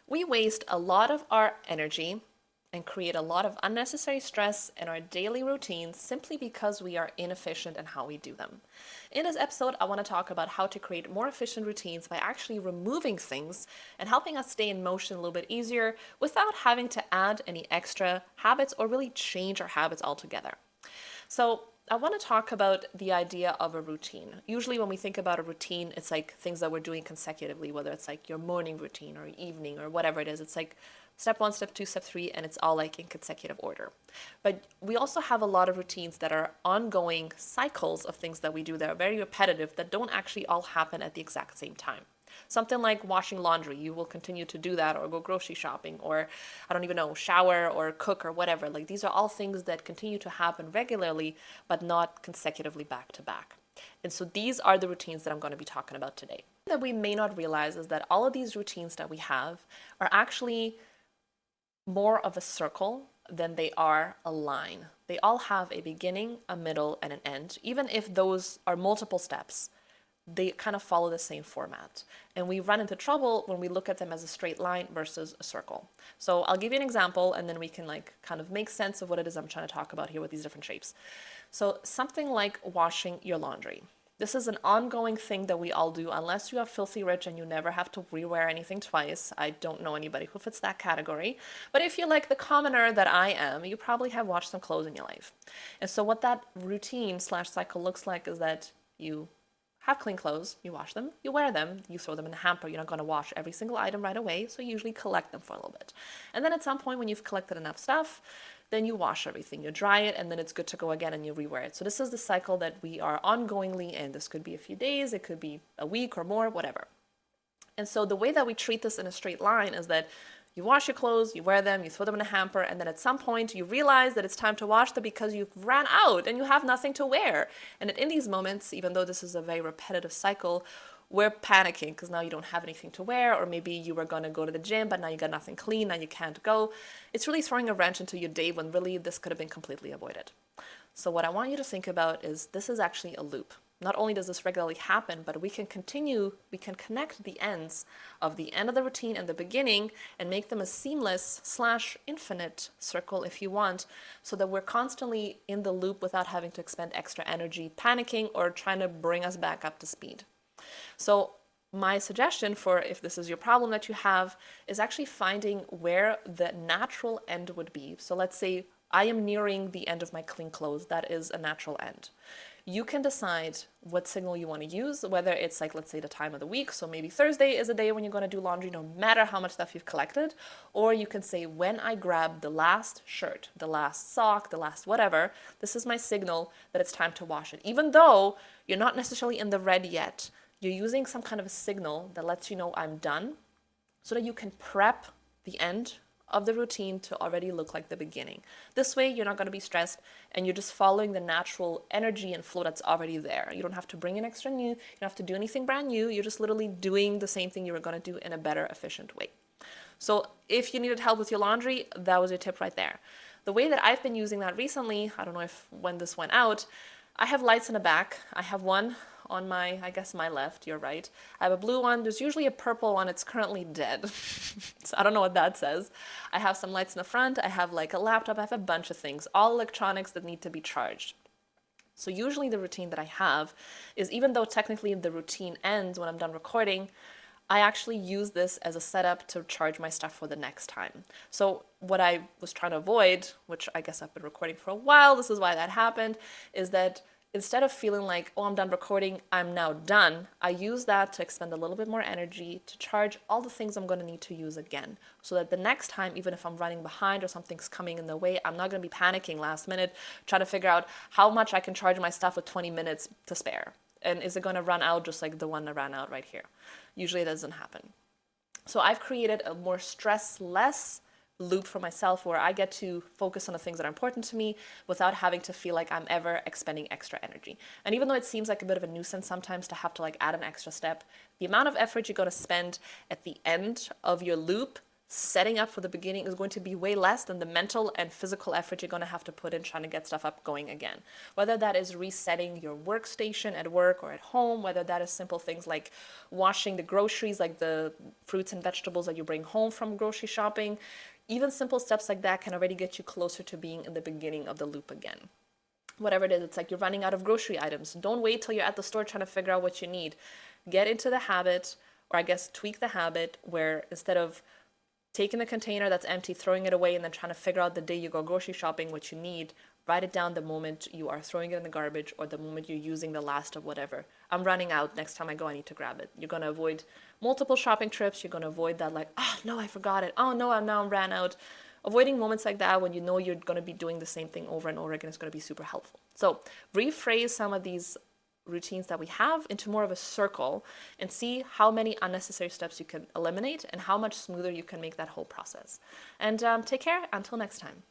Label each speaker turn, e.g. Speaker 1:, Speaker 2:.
Speaker 1: We waste a lot of our energy and create a lot of unnecessary stress in our daily routines simply because we are inefficient in how we do them. In this episode, I want to talk about how to create more efficient routines by actually removing things and helping us stay in motion a little bit easier without having to add any extra habits or really change our habits altogether. So, I want to talk about the idea of a routine. Usually, when we think about a routine, it's like things that we're doing consecutively, whether it's like your morning routine or evening or whatever it is. It's like step one, step two, step three, and it's all like in consecutive order. But we also have a lot of routines that are ongoing cycles of things that we do that are very repetitive that don't actually all happen at the exact same time. Something like washing laundry, you will continue to do that, or go grocery shopping, or I don't even know, shower or cook or whatever. Like these are all things that continue to happen regularly, but not consecutively back to back. And so these are the routines that I'm going to be talking about today. That we may not realize is that all of these routines that we have are actually more of a circle than they are a line. They all have a beginning, a middle, and an end. Even if those are multiple steps, they kind of follow the same format. And we run into trouble when we look at them as a straight line versus a circle. So I'll give you an example and then we can like kind of make sense of what it is I'm trying to talk about here with these different shapes. So something like washing your laundry. This is an ongoing thing that we all do unless you are filthy rich and you never have to rewear anything twice. I don't know anybody who fits that category. But if you're like the commoner that I am, you probably have washed some clothes in your life. And so what that routine slash cycle looks like is that you have clean clothes, you wash them, you wear them, you throw them in a hamper. You're not going to wash every single item right away, so you usually collect them for a little bit. And then at some point when you've collected enough stuff, then you wash everything, you dry it, and then it's good to go again and you rewear it. So this is the cycle that we are ongoingly in. This could be a few days, it could be a week or more, whatever. And so the way that we treat this in a straight line is that you wash your clothes, you wear them, you throw them in a hamper, and then at some point you realize that it's time to wash them because you've ran out and you have nothing to wear. And in these moments, even though this is a very repetitive cycle, we're panicking because now you don't have anything to wear, or maybe you were going to go to the gym, but now you got nothing clean, now you can't go. It's really throwing a wrench into your day when really this could have been completely avoided. So what I want you to think about is this is actually a loop. Not only does this regularly happen, but we can connect the ends of the end of the routine and the beginning and make them a seamless slash infinite circle if you want, so that we're constantly in the loop without having to expend extra energy panicking or trying to bring us back up to speed. So my suggestion for if this is your problem that you have is actually finding where the natural end would be. So let's say I am nearing the end of my clean clothes. That is a natural end. You can decide what signal you want to use, whether it's like, let's say, the time of the week. So maybe Thursday is a day when you're going to do laundry, no matter how much stuff you've collected. Or you can say, when I grab the last shirt, the last sock, the last whatever, this is my signal that it's time to wash it. Even though you're not necessarily in the red yet, you're using some kind of a signal that lets you know I'm done, so that you can prep the end of the routine to already look like the beginning. This way, you're not going to be stressed and you're just following the natural energy and flow that's already there. You don't have to bring in extra new, you don't have to do anything brand new. You're just literally doing the same thing you were going to do in a better, efficient way. So if you needed help with your laundry, that was your tip right there. The way that I've been using that recently, I don't know if when this went out, I have lights in the back. I have one on my, I guess my left, you're right. I have a blue one, there's usually a purple one, it's currently dead. So I don't know what that says. I have some lights in the front, I have like a laptop, I have a bunch of things, all electronics that need to be charged. So usually the routine that I have is, even though technically the routine ends when I'm done recording, I actually use this as a setup to charge my stuff for the next time. So what I was trying to avoid, which I guess I've been recording for a while, this is why that happened, is that instead of feeling like, oh, I'm done recording, I'm now done, I use that to expend a little bit more energy to charge all the things I'm going to need to use again. So that the next time, even if I'm running behind or something's coming in the way, I'm not going to be panicking last minute, trying to figure out how much I can charge my stuff with 20 minutes to spare. And is it going to run out just like the one that ran out right here? Usually it doesn't happen. So I've created a more stress-less loop for myself where I get to focus on the things that are important to me without having to feel like I'm ever expending extra energy. And even though it seems like a bit of a nuisance sometimes to have to like add an extra step, the amount of effort you're going to spend at the end of your loop setting up for the beginning is going to be way less than the mental and physical effort you're going to have to put in trying to get stuff up going again. Whether that is resetting your workstation at work or at home, whether that is simple things like washing the groceries, like the fruits and vegetables that you bring home from grocery shopping, even simple steps like that can already get you closer to being in the beginning of the loop again. Whatever it is, it's like you're running out of grocery items. Don't wait till you're at the store trying to figure out what you need. Get into the habit, or I guess tweak the habit, where instead of taking the container that's empty, throwing it away, and then trying to figure out the day you go grocery shopping what you need, write it down the moment you are throwing it in the garbage or the moment you're using the last of whatever. I'm running out. Next time I go, I need to grab it. You're going to avoid multiple shopping trips. You're going to avoid that like, oh, no, I forgot it. Oh, no, I now ran out. Avoiding moments like that when you know you're going to be doing the same thing over and over again is going to be super helpful. So rephrase some of these routines that we have into more of a circle and see how many unnecessary steps you can eliminate and how much smoother you can make that whole process. And take care. Until next time.